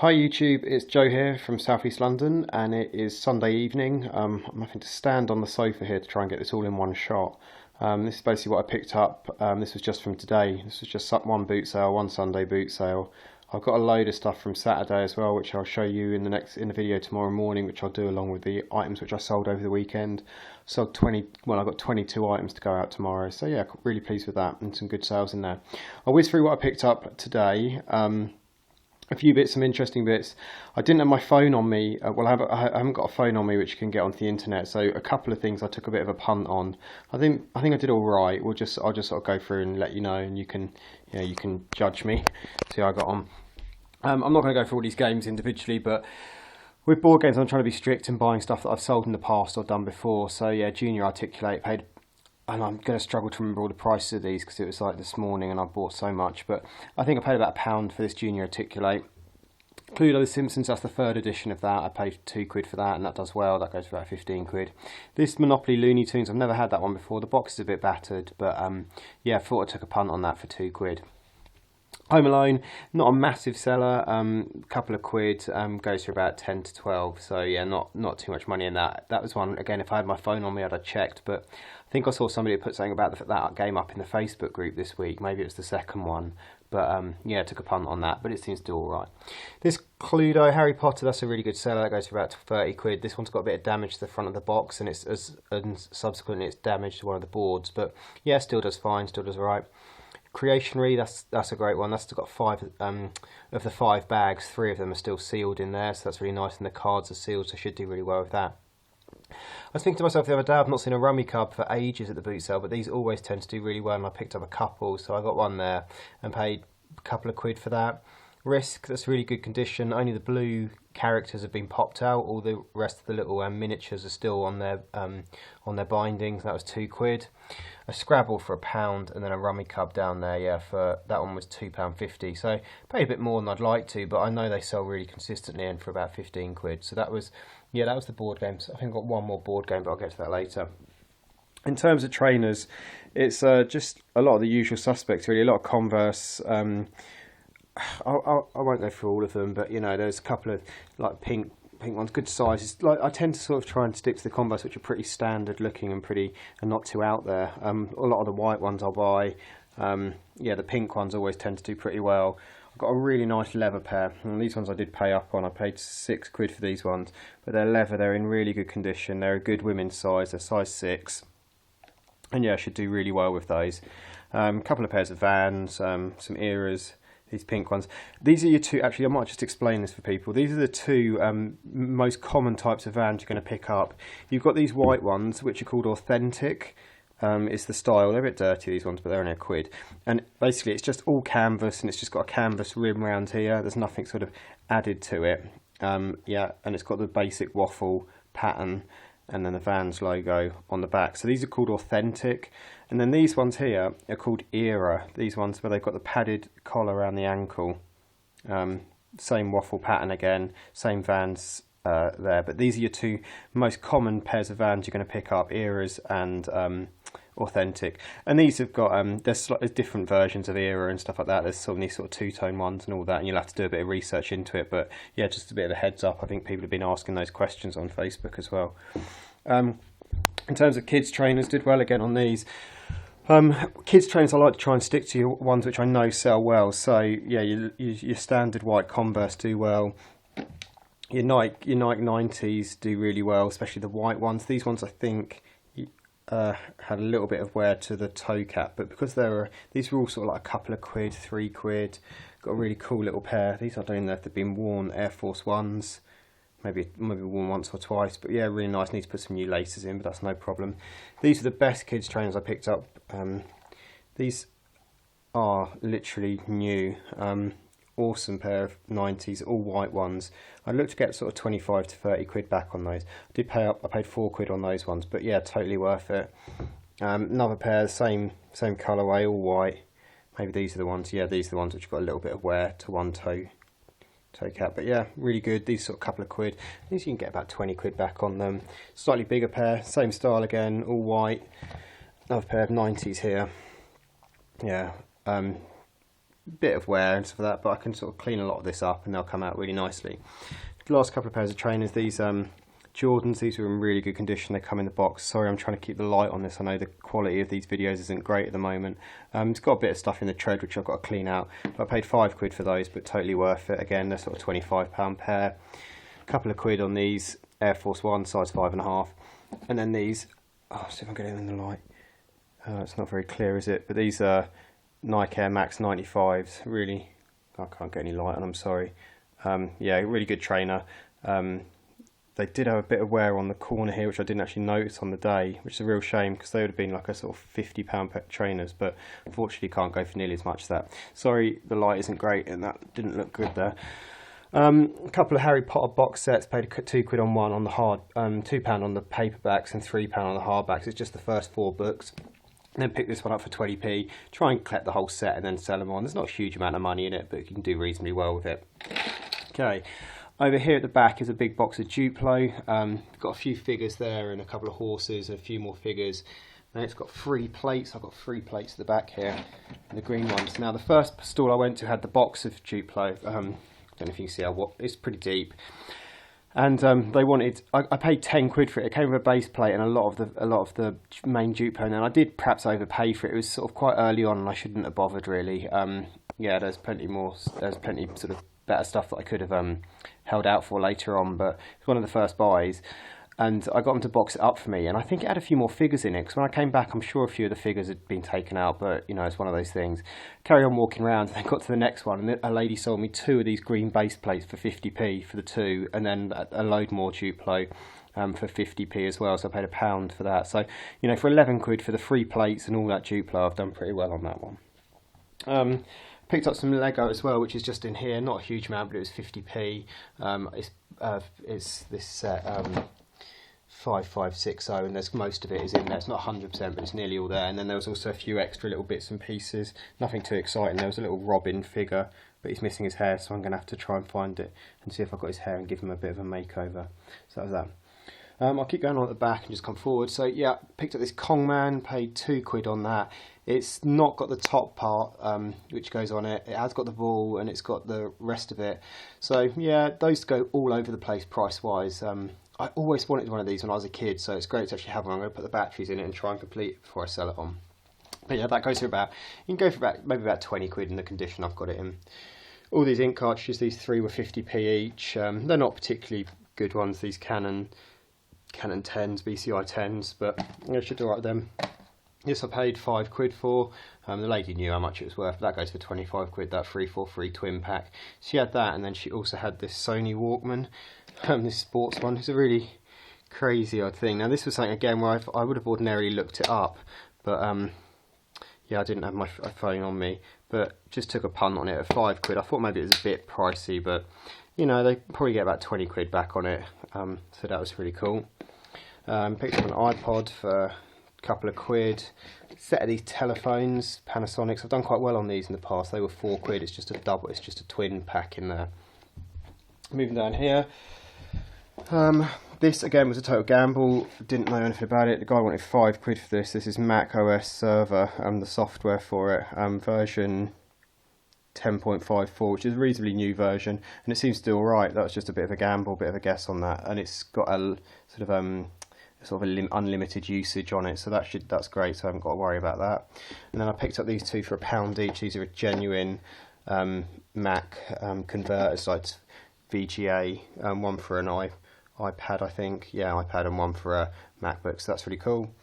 Hi YouTube, it's Joe here from South East London and it is Sunday evening. I'm having to stand on the sofa here to try and get this all in one shot. This is basically what I picked up. This was just from today. This was just one boot sale, one Sunday boot sale. I've got a load of stuff from Saturday as well, which I'll show you in the video tomorrow morning, which I'll do along with the items which I sold over the weekend. Sold 20, well, I've got 22 items to go out tomorrow. So yeah, really pleased with that and some good sales in there. I'll whiz through what I picked up today. A few bits, some interesting bits. I didn't have my phone on me. I haven't got a phone on me which you can get onto the internet. So a couple of things I took a bit of a punt on. I think I did all right. I'll just sort of go through and let you know, and you can judge me. See how I got on. I'm not going to go through all these games individually, but with board games, I'm trying to be strict in buying stuff that I've sold in the past or done before. So yeah, Junior Articulate paid. And I'm going to struggle to remember all the prices of these because it was like this morning and I bought so much. But I think I paid about £1 for this Junior Articulate. Cluedo The Simpsons, that's the third edition of that. I paid £2 for that and that does well. That goes for about 15 quid. This Monopoly Looney Tunes, I've never had that one before. The box is a bit battered, but yeah, I thought I took a punt on that for £2. Home Alone, not a massive seller, a couple of quid, goes for about 10 to 12, so yeah, not too much money in that. That was one, again, if I had my phone on me I'd have checked, but I think I saw somebody put something about that game up in the Facebook group this week. Maybe it was the second one, but yeah, I took a punt on that, but it seems to do alright. This Cluedo Harry Potter, that's a really good seller. That goes for about 30 quid. This one's got a bit of damage to the front of the box, and subsequently it's damaged one of the boards, but yeah, still does fine, still does alright. Creationary, that's a great one. That's got 5 of the 5 bags. 3 of them are still sealed in there, so that's really nice, and the cards are sealed, so should do really well with that. I was thinking to myself the other day, I've not seen a rummy cub for ages at the boot sale, but these always tend to do really well, and I picked up a couple, so I got one there and paid a couple of quid for that. Risk, that's really good condition. Only the blue characters have been popped out. All the rest of the little miniatures are still on their bindings. That was 2 quid. A Scrabble for £1, and then a Rummy Cub down there. Yeah, for that one was £2.50. So paid a bit more than I'd like to, but I know they sell really consistently and for about 15 quid. So that was the board games. I think I've got one more board game, but I'll get to that later. In terms of trainers, it's just a lot of the usual suspects really. A lot of Converse. I won't go through all of them, but you know, there's a couple of like pink ones, good sizes. Like I tend to sort of try and stick to the Converse, which are pretty standard looking and not too out there. A lot of the white ones I'll buy. Yeah, the pink ones always tend to do pretty well. I've got a really nice leather pair, and these ones I did pay up on. I paid 6 quid for these ones, but they're leather. They're in really good condition. They're a good women's size. They're size 6, and yeah, I should do really well with those. A couple of pairs of Vans, some Eras. These pink ones. These are your two, actually I might just explain this for people. These are the two most common types of Vans you're going to pick up. You've got these white ones, which are called Authentic. It's the style. They're a bit dirty, these ones, but they're only a quid. And basically it's just all canvas, and it's just got a canvas rim around here. There's nothing sort of added to it. Yeah, and it's got the basic waffle pattern and then the Vans logo on the back. So these are called Authentic. And then these ones here are called Era. These ones where they've got the padded collar around the ankle. Same waffle pattern again, same Vans there. But these are your two most common pairs of Vans you're going to pick up, Eras and Authentic. And these have got, there's different versions of Era and stuff like that. There's some of these sort of two-tone ones and all that, and you'll have to do a bit of research into it. But yeah, just a bit of a heads up. I think people have been asking those questions on Facebook as well. In terms of kids trainers, did well again on these. Kids trainers, I like to try and stick to your ones which I know sell well. So yeah, your standard white Converse do well. Your Nike 90s do really well, especially the white ones. These ones I think had a little bit of wear to the toe cap, but because these were all sort of like a couple of quid, 3 quid. Got a really cool little pair. These I don't know if they've been worn, Air Force Ones. Maybe worn once or twice, but yeah, really nice. Need to put some new laces in, but that's no problem. These are the best kids trainers I picked up. These are literally new. Awesome pair of 90s, all white ones. I looked to get sort of 25 to 30 quid back on those. I did pay up. I paid 4 quid on those ones, but yeah, totally worth it. Another pair, same colourway, all white. Maybe these are the ones. Yeah, these are the ones which got a little bit of wear to one toe cap, but yeah, really good. These sort of couple of quid. These you can get about 20 quid back on them. Slightly bigger pair, same style again, all white. Another pair of 90s here. Yeah, bit of wear and stuff like that, but I can sort of clean a lot of this up and they'll come out really nicely. The last couple of pairs of trainers, these Jordans, these are in really good condition. They come in the box. Sorry, I'm trying to keep the light on this. I know the quality of these videos isn't great at the moment. It's got a bit of stuff in the tread which I've got to clean out. But I paid £5 for those, but totally worth it. Again, they're sort of £25 pair. A couple of quid on these Air Force One, size 5.5. And then these, oh, see if I can get it in the light. It's not very clear, is it? But these are Nike Air Max 95s. Really, I can't get any light on, I'm sorry. Yeah, really good trainer. They did have a bit of wear on the corner here, which I didn't actually notice on the day, which is a real shame because they would have been like a sort of £50 trainers, but unfortunately can't go for nearly as much as that. Sorry, the light isn't great and that didn't look good there. A couple of Harry Potter box sets, paid £2 on one on the hard, £2 on the paperbacks and £3 on the hardbacks. It's just the first 4 books. And then pick this one up for 20p, try and collect the whole set and then sell them on. There's not a huge amount of money in it, but you can do reasonably well with it. Okay. Over here at the back is a big box of Duplo. Got a few figures there and a couple of horses and a few more figures. And it's got 3 plates. I've got 3 plates at the back here, and the green ones. Now the first stall I went to had the box of Duplo. I don't know if you can see it's pretty deep. And they wanted. I paid £10 for it. It came with a base plate and a lot of the main Duplo. And I did perhaps overpay for it. It was sort of quite early on, and I shouldn't have bothered really. Yeah, there's plenty more. There's plenty sort of better stuff that I could have held out for later on, but it's one of the first buys, and I got them to box it up for me, and I think it had a few more figures in it, because when I came back I'm sure a few of the figures had been taken out, but you know, it's one of those things. Carry on walking around, and then got to the next one, and a lady sold me 2 of these green base plates for 50p for the 2, and then a load more Duplo for 50p as well, so I paid £1 for that. So, you know, for £11 for the 3 plates and all that Duplo, I've done pretty well on that one. Picked up some Lego as well, which is just in here, not a huge amount, but it was 50p. It's this set 5560, and there's most of it is in there. It's not 100%, but it's nearly all there. And then there was also a few extra little bits and pieces, nothing too exciting. There was a little Robin figure, but he's missing his hair, so I'm going to have to try and find it and see if I've got his hair and give him a bit of a makeover. So that was that. I'll keep going on at the back and just come forward. So yeah, picked up this Kong Man, paid £2 on that. It's not got the top part which goes on it. It has got the ball and it's got the rest of it. So yeah, those go all over the place price wise. I always wanted one of these when I was a kid, so it's great to actually have one. I'm going to put the batteries in it and try and complete it before I sell it on. But yeah, that goes for about, you can go for about maybe about £20 in the condition I've got it in. All these ink cartridges, these 3 were 50p each. They're not particularly good ones, these Canon 10s, BCI 10s, but I should do alright with them. This I paid £5 for. The lady knew how much it was worth. That goes for £25, that 343 twin pack. She had that, and then she also had this Sony Walkman, this sports one. It's a really crazy odd thing. Now this was something again where I would have ordinarily looked it up, but yeah, I didn't have my phone on me, but just took a punt on it at £5. I thought maybe it was a bit pricey, but you know, they probably get about £20 back on it, so that was really cool. Picked up an iPod for a couple of quid. Set of these telephones, Panasonics. I've done quite well on these in the past. They were £4. It's just a double. It's just a twin pack in there. Moving down here. This again was a total gamble. Didn't know anything about it. The guy wanted £5 for this. This is Mac OS Server and the software for it. Version 10.54, which is a reasonably new version, and it seems to do alright. That was just a bit of a gamble, bit of a guess on that, and it's got a sort of unlimited usage on it, so that's great. So I haven't got to worry about that. And then I picked up these 2 for £1 each. These are a genuine Mac converters, like VGA. One for an iPad, I think. Yeah, iPad, and one for a MacBook. So that's really cool.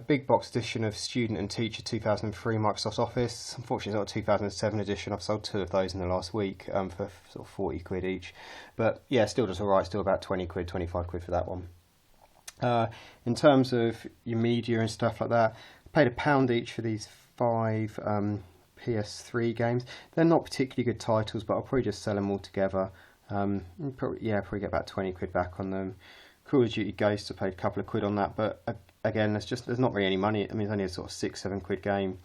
Big box edition of Student and Teacher 2003 Microsoft Office. Unfortunately, it's not a 2007 edition. I've sold 2 of those in the last week for sort of £40 each. But yeah, still does alright. Still about £20, £25 for that one. In terms of your media and stuff like that, I paid £1 each for these 5 PS3 games. They're not particularly good titles, but I'll probably just sell them all together. Probably get about £20 back on them. Call of Duty Ghosts, I paid a couple of quid on that, but again, there's not really any money. I mean, it's only a sort of £6-7 game.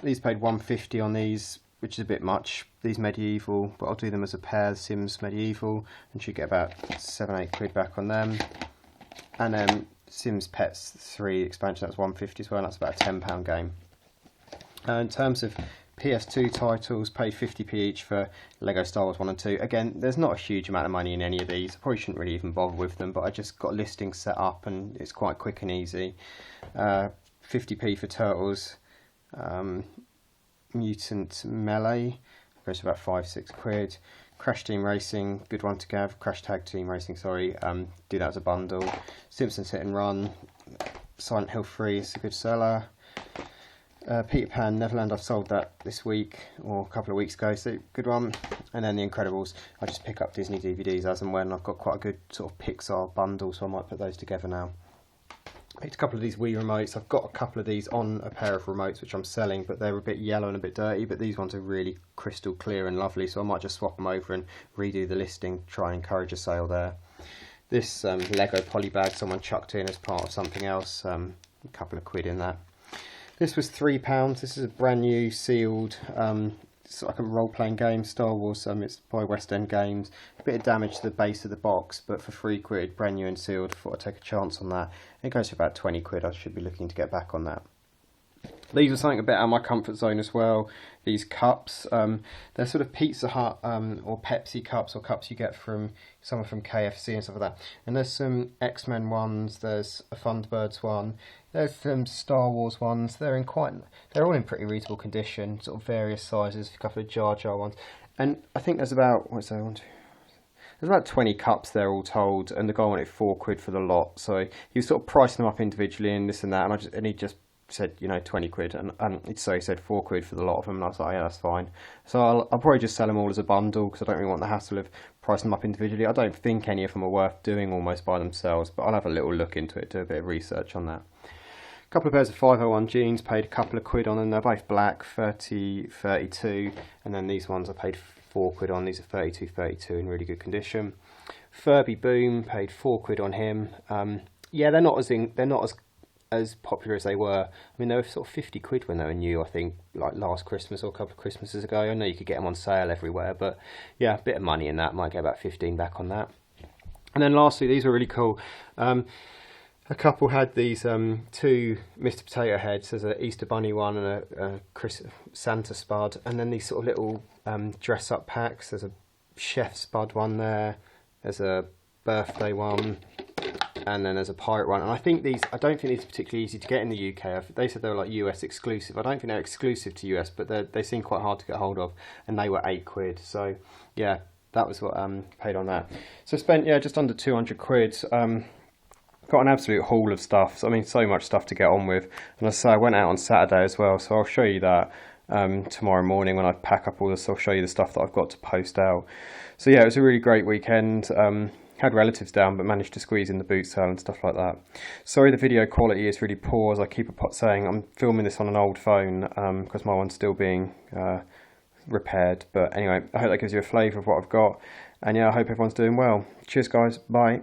These paid £1.50 on these, which is a bit much. These Medieval, but I'll do them as a pair. Sims Medieval, and should get about £7-8 back on them. And then Sims Pets 3 expansion, that's £1.50 as well, and that's about a £10 game. In terms of PS2 titles, paid 50p each for Lego Star Wars 1 and 2. Again, there's not a huge amount of money in any of these. I probably shouldn't really even bother with them, but I just got listings set up and it's quite quick and easy. 50p for Turtles, Mutant Melee, goes for about 5-6 quid. Crash Team Racing, good one to get. Crash Tag Team Racing, sorry, do that as a bundle. Simpsons Hit and Run, Silent Hill 3 is a good seller. Peter Pan Neverland, I've sold that this week or a couple of weeks ago, so good one. And then The Incredibles, I just pick up Disney DVDs as and when. I've got quite a good sort of Pixar bundle, so I might put those together now. Picked a couple of these Wii remotes. I've got a couple of these on a pair of remotes which I'm selling, but they're a bit yellow and a bit dirty, but these ones are really crystal clear and lovely, so I might just swap them over and redo the listing, try and encourage a sale there. This Lego poly bag someone chucked in as part of something else, a couple of quid in that. This was £3. This is a brand new sealed, it's like a role-playing game, Star Wars. It's by West End Games. A bit of damage to the base of the box, but for £3, brand new and sealed. Thought I'd take a chance on that. It goes for about 20 quid. I should be looking to get back on that. These are something a bit out of my comfort zone as well. These cups, they're sort of Pizza Hut or Pepsi cups, or cups you get from some from KFC and stuff like that. And there's some X-Men ones. There's a Thunderbirds one. There's some Star Wars ones. They're all in pretty reasonable condition, sort of various sizes. A couple of Jar Jar ones, and I think there's about there's about 20 cups there all told, and the guy wanted £4 for the lot. So he was sort of pricing them up individually and this and that, and he just said, you know, 20 quid, and so he said £4 for the lot of them, and I was like, yeah, that's fine. So I'll probably just sell them all as a bundle, because I don't really want the hassle of pricing them up individually. I don't think any of them are worth doing almost by themselves, but I'll have a little look into it, do a bit of research on that. A couple of pairs of 501 jeans, paid a couple of quid on them. They're both black, 30, 32, and then these ones I paid £4 on. These are 32, 32 in really good condition. Furby Boom, paid £4 on him. Yeah, they're not as popular as they were. I mean, they were sort of 50 quid when they were new, I think, like last Christmas or a couple of Christmases ago. I know you could get them on sale everywhere, but yeah, a bit of money in that. Might get about 15 back on that. And then lastly, these were really cool. A couple had these two Mr. Potato Heads. There's an Easter Bunny one and a Santa Spud, and then these sort of little dress-up packs. There's a Chef Spud one there. There's a birthday one, and then there's a pirate one. And I don't think these are particularly easy to get in the UK. They said they were like US exclusive. I don't think they're exclusive to US, but they seem quite hard to get hold of, and they were £8. So yeah, that was what paid on that. So spent just under 200 quid. Got an absolute haul of stuff. So, I mean, so much stuff to get on with. And as I say, I went out on Saturday as well, so I'll show you that tomorrow morning when I pack up all this. I'll show you the stuff that I've got to post out. So yeah, it was a really great weekend. Had relatives down, but managed to squeeze in the boot sale and stuff like that. Sorry the video quality is really poor, as I keep saying. I'm filming this on an old phone because my one's still being repaired. But anyway, I hope that gives you a flavour of what I've got. And yeah, I hope everyone's doing well. Cheers guys, bye.